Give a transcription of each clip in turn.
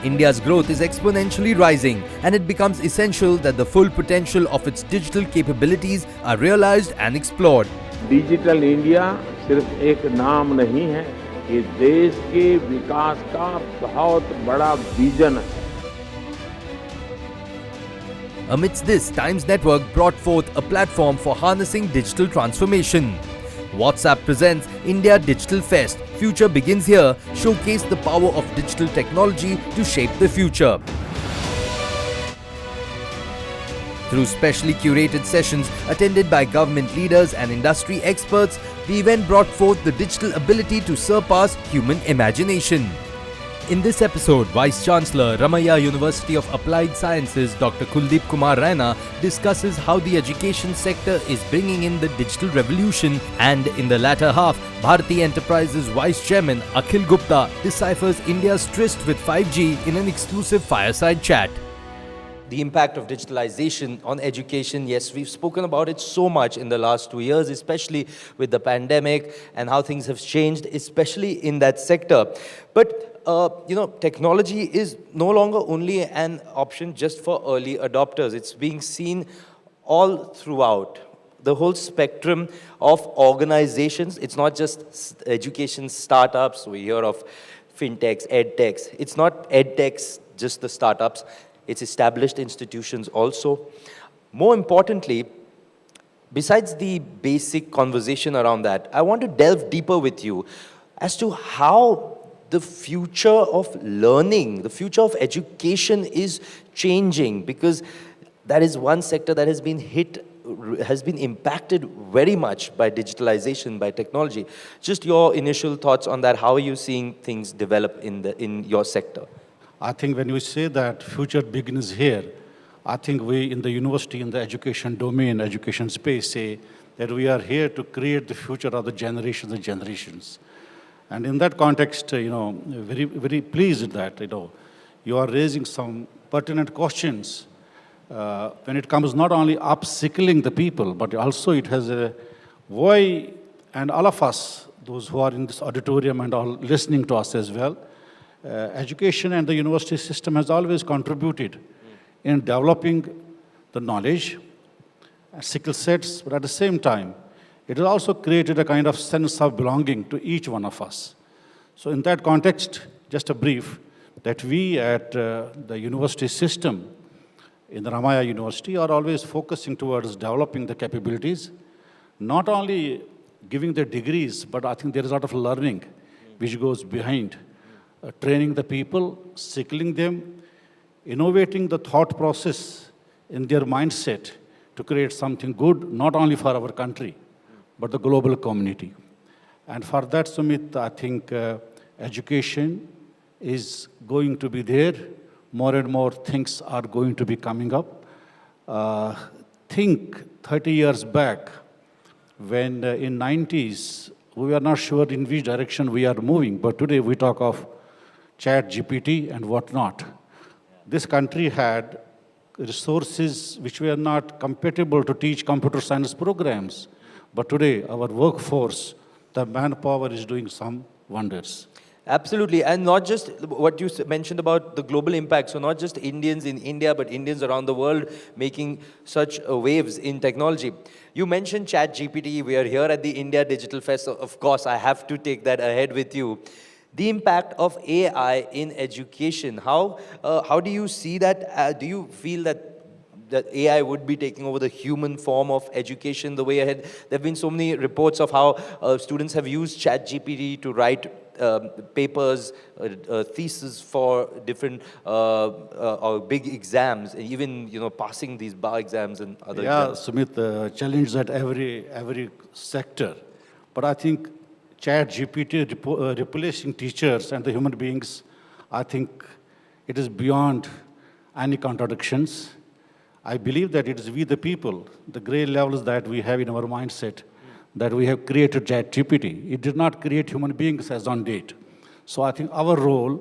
India's growth is exponentially rising, and it becomes essential that the full potential of its digital capabilities are realized and explored. Digital India सिर्फ एक नाम नहीं है, ये देश के विकास का बहुत बड़ा विजन है. Amidst this, Times Network brought forth a platform for harnessing digital transformation. WhatsApp presents India Digital Fest. Future Begins Here showcase the power of digital technology to shape the future. Through specially curated sessions attended by government leaders and industry experts, the event brought forth the digital ability to surpass human imagination. In this episode, Vice Chancellor, Ramaiah University of Applied Sciences, Dr. Kuldeep Raina discusses how the education sector is bringing in the digital revolution, and in the latter half, Bharti Enterprises Vice Chairman Akhil Gupta deciphers India's tryst with 5G in an exclusive fireside chat. The impact of digitalization on education, yes, we've spoken about it so much in the last 2 years, especially with the pandemic and how things have changed, especially in that sector. But technology is no longer only an option just for early adopters. It's being seen all throughout the whole spectrum of organizations. It's not just education startups. We hear of fintechs, edtechs. It's not edtechs, just the startups. It's established institutions also. More importantly, besides the basic conversation around that, I want to delve deeper with you as to how the future of learning, the future of education is changing, because that is one sector that has been impacted very much by digitalization, by technology. Just your initial thoughts on that. How are you seeing things develop in your sector? I think when we say that future begins here, I think we in the university, in the education domain, education space, say that we are here to create the future of the generations and generations. And in that context, very, very pleased that, you are raising some pertinent questions when it comes not only upskilling the people, but also it has a why, and all of us, those who are in this auditorium and all listening to us as well, education and the university system has always contributed in developing the knowledge, skill sets, but at the same time, it has also created a kind of sense of belonging to each one of us. So in that context, just a brief, that we at the university system in the Ramaiah University are always focusing towards developing the capabilities, not only giving the degrees, but I think there is a lot of learning which goes behind. Training the people, skilling them, innovating the thought process in their mindset to create something good, not only for our country, but the global community. And for that, Sumit, I think education is going to be there. More and more things are going to be coming up. Think 30 years back, when in 90s, we were not sure in which direction we are moving, but today we talk of Chat GPT and whatnot. This country had resources which were not compatible to teach computer science programs. But today, our workforce, the manpower is doing some wonders. Absolutely. And not just what you mentioned about the global impact. So not just Indians in India, but Indians around the world making such waves in technology. You mentioned Chat GPT. We are here at the India Digital Fest. So of course, I have to take that ahead with you. The impact of AI in education. How do you see that? Do you feel that AI would be taking over the human form of education the way ahead? There have been so many reports of how students have used ChatGPT to write papers, theses for different or big exams, even passing these bar exams and other exams. Sumit, challenge that every sector. But I think ChatGPT replacing teachers and the human beings, I think it is beyond any contradictions. I believe that it is we the people, the grade levels that we have in our mindset, that we have created ChatGPT. It did not create human beings as on date. So I think our role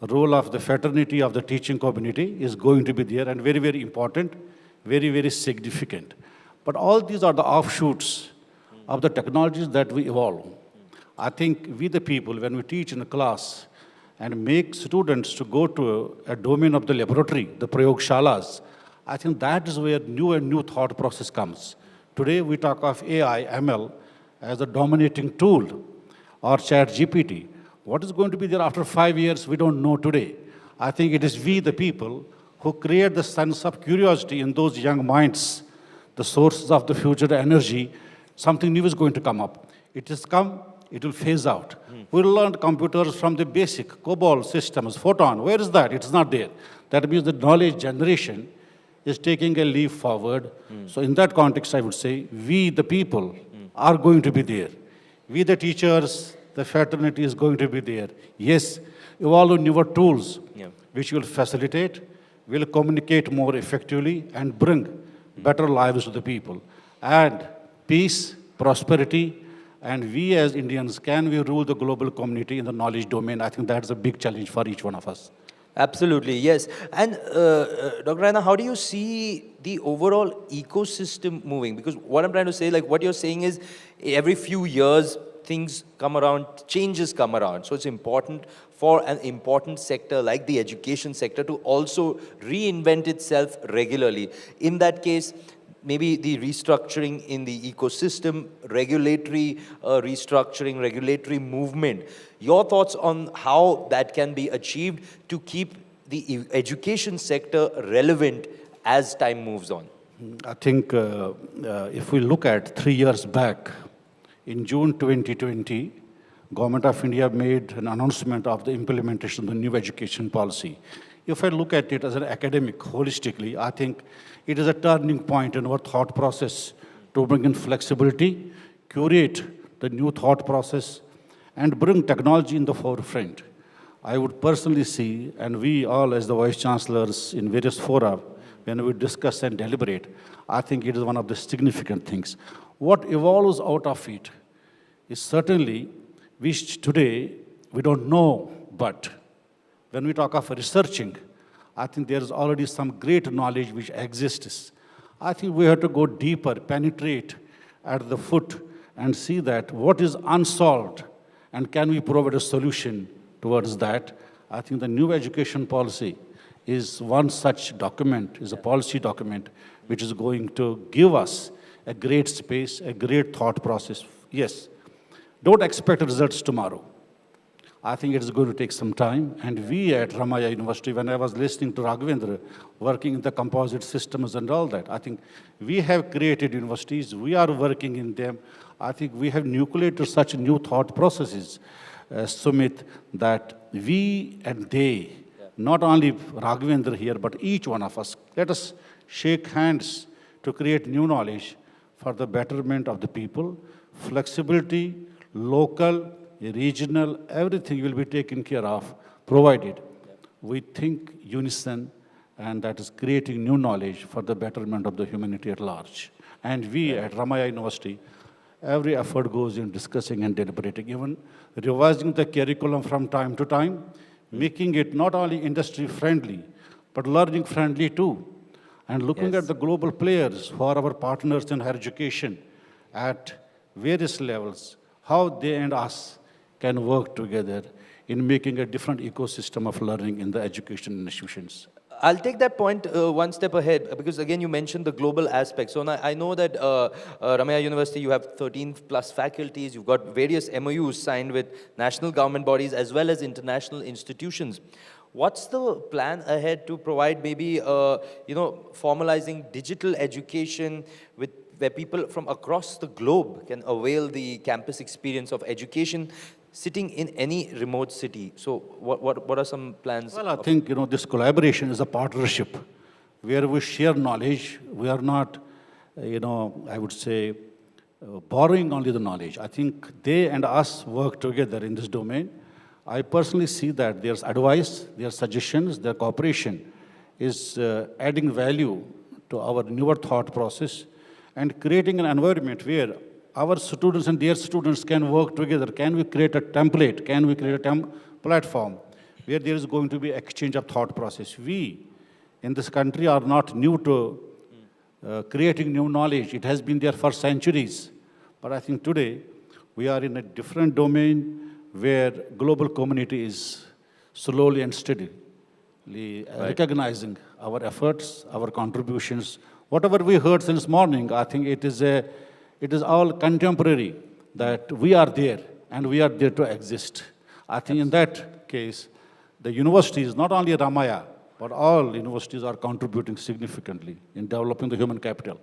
of the fraternity of the teaching community is going to be there, and very, very important, very, very significant. But all these are the offshoots of the technologies that we evolve. I think we the people, when we teach in a class, and make students to go to a domain of the laboratory, the prayogshalas, I think that is where new thought process comes. Today we talk of AI, ML as a dominating tool, or chat GPT. What is going to be there after 5 years, we don't know today. I think it is we, the people, who create the sense of curiosity in those young minds, the sources of the future energy. Something new is going to come up. It has come, it will phase out. We learned computers from the basic COBOL systems, photon. Where is that? It's not there. That means the knowledge generation is taking a leap forward. So in that context, I would say, we, the people, are going to be there. We, the teachers, the fraternity is going to be there. Yes, evolve newer tools, which will facilitate, will communicate more effectively, and bring better lives to the people. And peace, prosperity, and we as Indians, can we rule the global community in the knowledge domain? I think that's a big challenge for each one of us. Absolutely, yes. And Dr. Raina, how do you see the overall ecosystem moving? Because what I'm trying to say, like what you're saying is, every few years, things come around, changes come around. So it's important for an important sector like the education sector to also reinvent itself regularly. In that case, maybe the restructuring in the ecosystem, regulatory restructuring, regulatory movement. Your thoughts on how that can be achieved to keep the education sector relevant as time moves on? I think if we look at 3 years back, in June 2020, Government of India made an announcement of the implementation of the new education policy. If I look at it as an academic, holistically, I think it is a turning point in our thought process to bring in flexibility, curate the new thought process, and bring technology in the forefront. I would personally see, and we all as the Vice Chancellors in various fora, when we discuss and deliberate, I think it is one of the significant things. What evolves out of it is certainly, which today we don't know, but when we talk of researching, I think there is already some great knowledge which exists. I think we have to go deeper, penetrate at the foot, and see that what is unsolved, and can we provide a solution towards that. I think the new education policy is one such document, is a policy document, which is going to give us a great space, a great thought process. Yes, don't expect results tomorrow. I think it is going to take some time. And we at Ramaiah University, when I was listening to Raghavendra, working in the composite systems and all that, I think we have created universities, we are working in them. I think we have nucleated such new thought processes, Sumit, that we and they, not only Raghavendra here, but each one of us, let us shake hands to create new knowledge for the betterment of the people, flexibility, local, regional, everything will be taken care of, provided we think unison, and that is creating new knowledge for the betterment of the humanity at large. And we at Ramaiah University, every effort goes in discussing and deliberating, even revising the curriculum from time to time, making it not only industry-friendly, but learning-friendly too. And looking at the global players who are our partners in higher education at various levels, how they and us can work together in making a different ecosystem of learning in the education institutions. I'll take that point one step ahead, because again, you mentioned the global aspect. So I know that Ramaiah University, you have 13 plus faculties, you've got various MOUs signed with national government bodies as well as international institutions. What's the plan ahead to provide maybe, formalizing digital education where people from across the globe can avail the campus experience of education sitting in any remote city? So what are some plans? Well, I think, this collaboration is a partnership where we share knowledge. We are not, I would say, borrowing only the knowledge. I think they and us work together in this domain. I personally see that there's advice, their suggestions, their cooperation is adding value to our newer thought process and creating an environment where our students and their students can work together. Can we create a template? Can we create a platform where there is going to be exchange of thought process? We in this country are not new to creating new knowledge. It has been there for centuries. But I think today we are in a different domain where global community is slowly and steadily recognizing our efforts, our contributions. Whatever we heard since morning, I think it is all contemporary, that we are there and we are there to exist. I think in that case, the universities, not only Ramaiah, but all universities are contributing significantly in developing the human capital.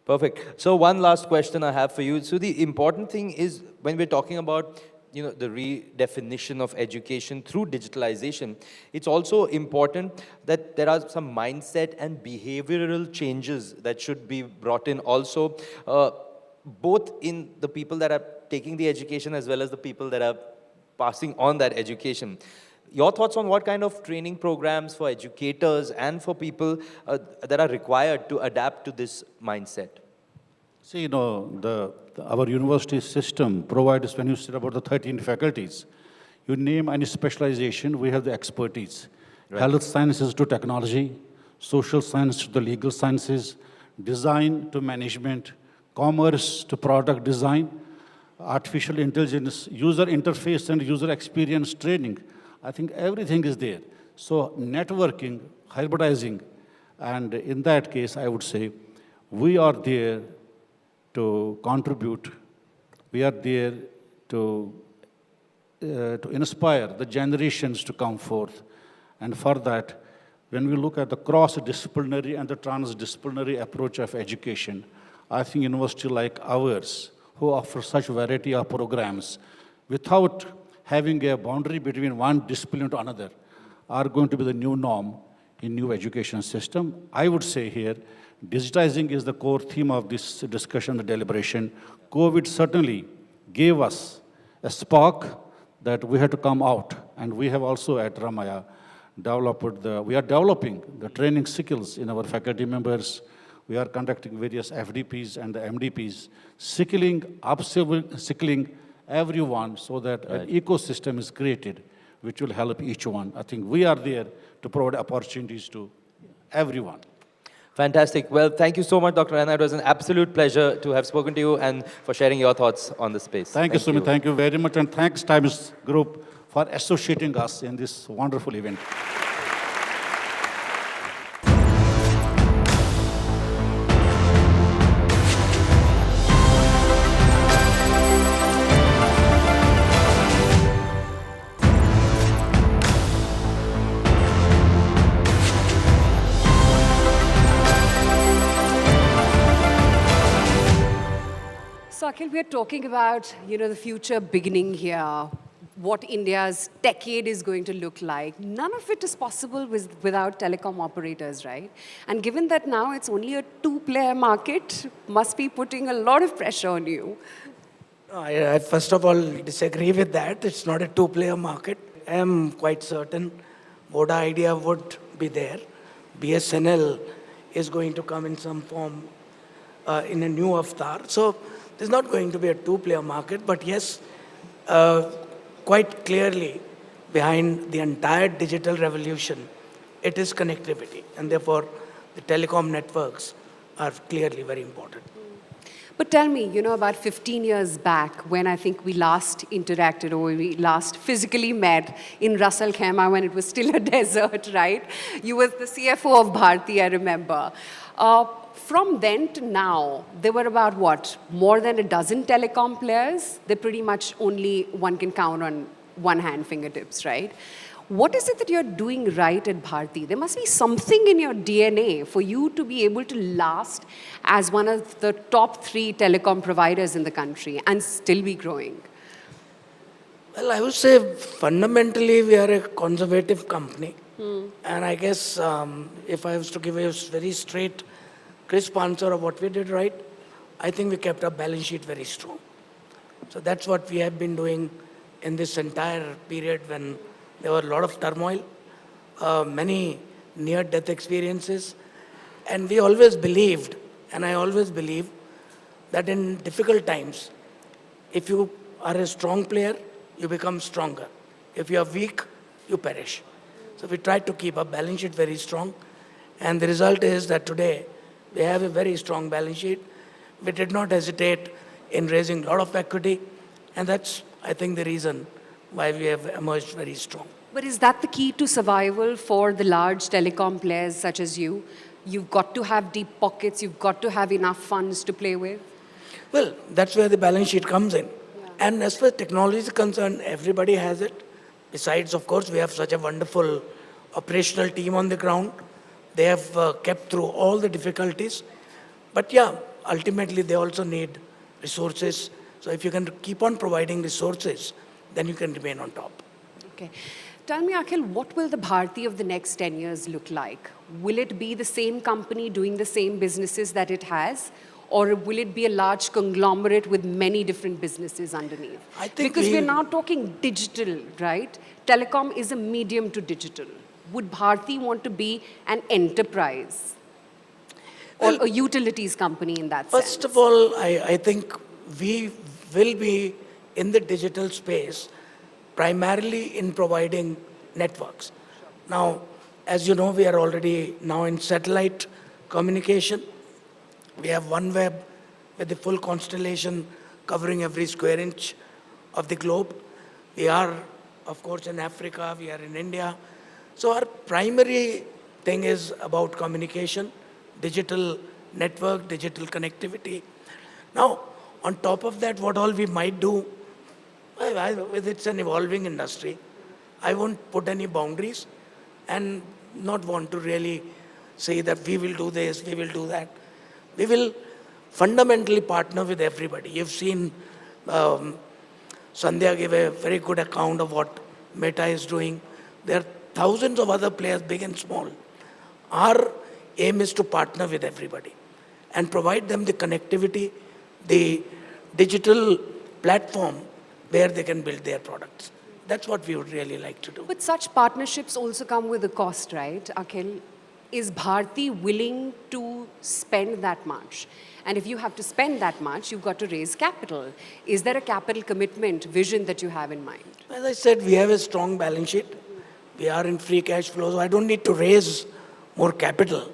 Perfect. So one last question I have for you. So the important thing is, when we're talking about the redefinition of education through digitalization, it's also important that there are some mindset and behavioral changes that should be brought in also, both in the people that are taking the education as well as the people that are passing on that education. Your thoughts on what kind of training programs for educators and for people that are required to adapt to this mindset? See, our university system provides, when you said about the 13 faculties, you name any specialization, we have the expertise. Right. Health sciences to technology, social science to the legal sciences, design to management, commerce to product design, artificial intelligence, user interface and user experience training. I think everything is there. So networking, hybridizing, and in that case, I would say, we are there to contribute. We are there to inspire the generations to come forth. And for that, when we look at the cross-disciplinary and the transdisciplinary approach of education, I think university like ours, who offer such variety of programs, without having a boundary between one discipline to another, are going to be the new norm in new education system. I would say here, digitizing is the core theme of this discussion, the deliberation. COVID certainly gave us a spark that we had to come out. And we have also at Ramaiah we are developing the training skills in our faculty members. We are conducting various FDPs and the MDPs, upskilling everyone so that an ecosystem is created which will help each one. I think we are there to provide opportunities to everyone. Fantastic. Well, thank you so much, Dr. Raina. It was an absolute pleasure to have spoken to you and for sharing your thoughts on the space. Thank you, Sumit. Thank you very much. And thanks, Times Group, for associating us in this wonderful event. So, Akhil, we're talking about, the future beginning here, what India's decade is going to look like. None of it is possible without telecom operators, right? And given that now it's only a two-player market, must be putting a lot of pressure on you. I first of all disagree with that. It's not a two-player market. I am quite certain Voda Idea would be there. BSNL is going to come in some form in a new avatar. So there's not going to be a two-player market, but yes, quite clearly behind the entire digital revolution, it is connectivity. And therefore, the telecom networks are clearly very important. But tell me, about 15 years back, when I think we last interacted or we last physically met in Russell Khema when it was still a desert, right? You were the CFO of Bharti, I remember. From then to now, there were about, more than a dozen telecom players? They're pretty much only one can count on one hand fingertips, right? What is it that you're doing right at Bharti? There must be something in your DNA for you to be able to last as one of the top 3 telecom providers in the country and still be growing. Well, I would say fundamentally we are a conservative company. And I guess if I was to give a very straight, crisp answer of what we did right, I think we kept our balance sheet very strong. So that's what we have been doing in this entire period when there were a lot of turmoil, many near-death experiences. And we always believed, and I always believe, that in difficult times, if you are a strong player, you become stronger. If you are weak, you perish. So we tried to keep our balance sheet very strong. And the result is that today, we have a very strong balance sheet. We did not hesitate in raising a lot of equity. And that's, I think, the reason why we have emerged very strong. But is that the key to survival for the large telecom players such as you? You've got to have deep pockets, you've got to have enough funds to play with? Well, that's where the balance sheet comes in. And as far as technology is concerned, everybody has it. Besides, of course, we have such a wonderful operational team on the ground. They have kept through all the difficulties. But yeah, ultimately, they also need resources. So if you can keep on providing resources, then you can remain on top. Okay. Tell me, Akhil, what will the Bharti of the next 10 years look like? Will it be the same company doing the same businesses that it has? Or will it be a large conglomerate with many different businesses underneath? I think because we're now talking digital, right? Telecom is a medium to digital. Would Bharti want to be an enterprise or a utilities company in that sense? First of all, I think we will be in the digital space primarily in providing networks. Now, as you know, we are already now in satellite communication. We have OneWeb with the full constellation covering every square inch of the globe. We are, of course, in Africa, we are in India. So our primary thing is about communication, digital network, digital connectivity. Now, on top of that, what all we might do, it's an evolving industry. I won't put any boundaries and not want to really say that we will do this, we will do that. We will fundamentally partner with everybody. You've seen Sandhya gave a very good account of what Meta is doing. There are thousands of other players, big and small. Our aim is to partner with everybody and provide them the connectivity, the digital platform where they can build their products. That's what we would really like to do. But such partnerships also come with a cost, right, Akhil? Is Bharti willing to spend that much? And if you have to spend that much, you've got to raise capital. Is there a capital commitment vision that you have in mind? As I said, we have a strong balance sheet. We are in free cash flow, so I don't need to raise more capital.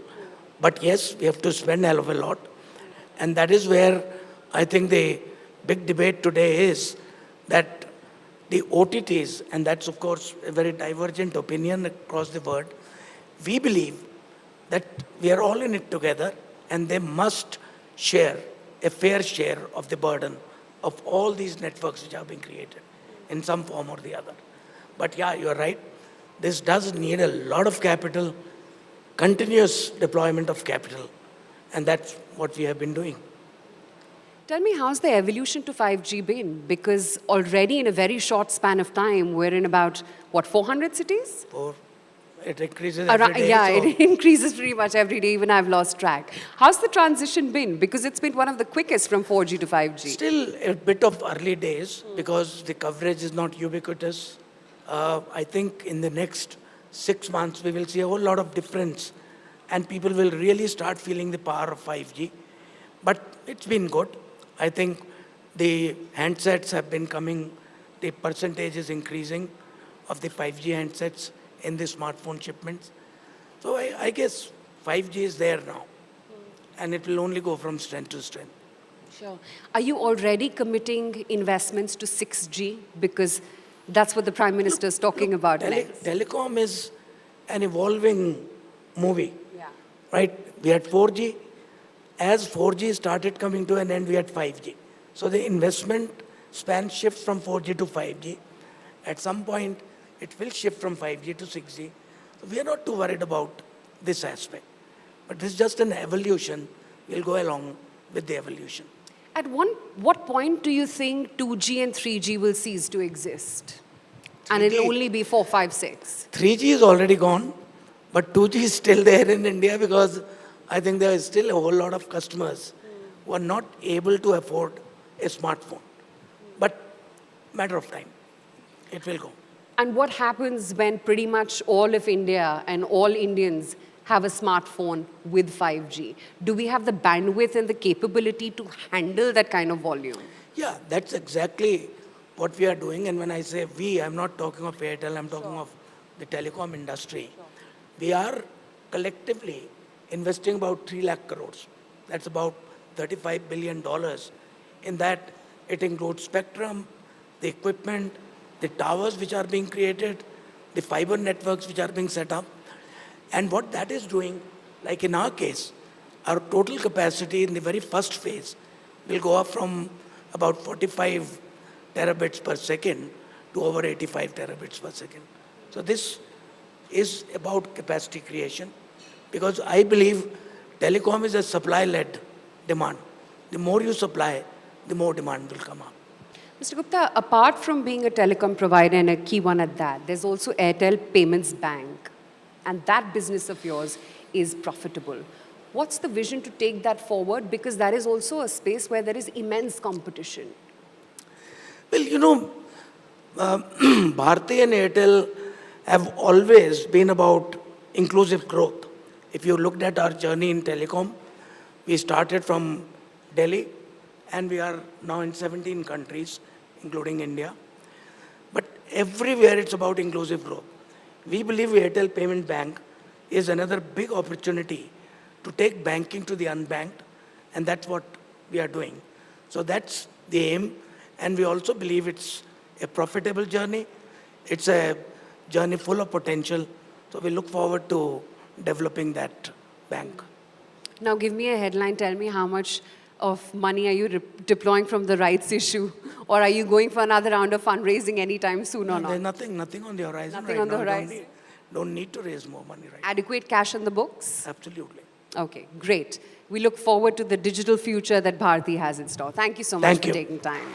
But yes, we have to spend a hell of a lot. And that is where I think the big debate today is that the OTTs, and that's of course a very divergent opinion across the world, we believe that we are all in it together and they must share a fair share of the burden of all these networks which have been created in some form or the other. But yeah, you're right. This does need a lot of capital, continuous deployment of capital, and that's what we have been doing. Tell me, how's the evolution to 5G been? Because already in a very short span of time, we're in about, 400 cities? It increases every day. Yeah, it increases pretty much every day, even I've lost track. How's the transition been? Because it's been one of the quickest from 4G to 5G. Still a bit of early days because the coverage is not ubiquitous. I think in the next 6 months, we will see a whole lot of difference and people will really start feeling the power of 5G. But it's been good. I think the handsets have been coming, the percentage is increasing of the 5G handsets in the smartphone shipments. So I guess 5G is there now and it will only go from strength to strength. Sure. Are you already committing investments to 6G? Because that's what the Prime Minister is talking about next. Telecom is an evolving movie, right? We had 4G. As 4G started coming to an end, we had 5G. So the investment span shifts from 4G to 5G. At some point, it will shift from 5G to 6G. So we are not too worried about this aspect. But this is just an evolution. We'll go along with the evolution. At what point do you think 2G and 3G will cease to exist? 3G. And it'll only be 4, 5, 6? 3G is already gone, but 2G is still there in India because I think there is still a whole lot of customers who are not able to afford a smartphone. But matter of time, it will go. And what happens when pretty much all of India and all Indians have a smartphone with 5G? Do we have the bandwidth and the capability to handle that kind of volume? Yeah, that's exactly what we are doing. And when I say we, I'm not talking of Airtel, I'm talking of the telecom industry. We are collectively investing about 3 lakh crores. That's about $35 billion. In that, it includes spectrum, the equipment, the towers which are being created, the fiber networks which are being set up. And what that is doing, like in our case, our total capacity in the very first phase will go up from about 45 terabits per second to over 85 terabits per second. So this is about capacity creation, because I believe telecom is a supply-led demand. The more you supply, the more demand will come up. Mr. Gupta, apart from being a telecom provider and a key one at that, there's also Airtel Payments Bank. And that business of yours is profitable. What's the vision to take that forward? Because that is also a space where there is immense competition. Well, Bharti and Airtel have always been about inclusive growth. If you looked at our journey in telecom, we started from Delhi, and we are now in 17 countries, including India. But everywhere it's about inclusive growth. We believe Airtel Payment Bank is another big opportunity to take banking to the unbanked, and that's what we are doing. So that's the aim, and we also believe it's a profitable journey. It's a journey full of potential. So we look forward to developing that bank. Now give me a headline, tell me how much of money are you deploying from the rights issue? Or are you going for another round of fundraising anytime soon or not? There's nothing on the horizon Nothing right on the now. horizon. Don't need to raise more money right now. Adequate cash in the books? Absolutely. Okay, great. We look forward to the digital future that Bharti has in store. Thank you so much Thank for you. taking time.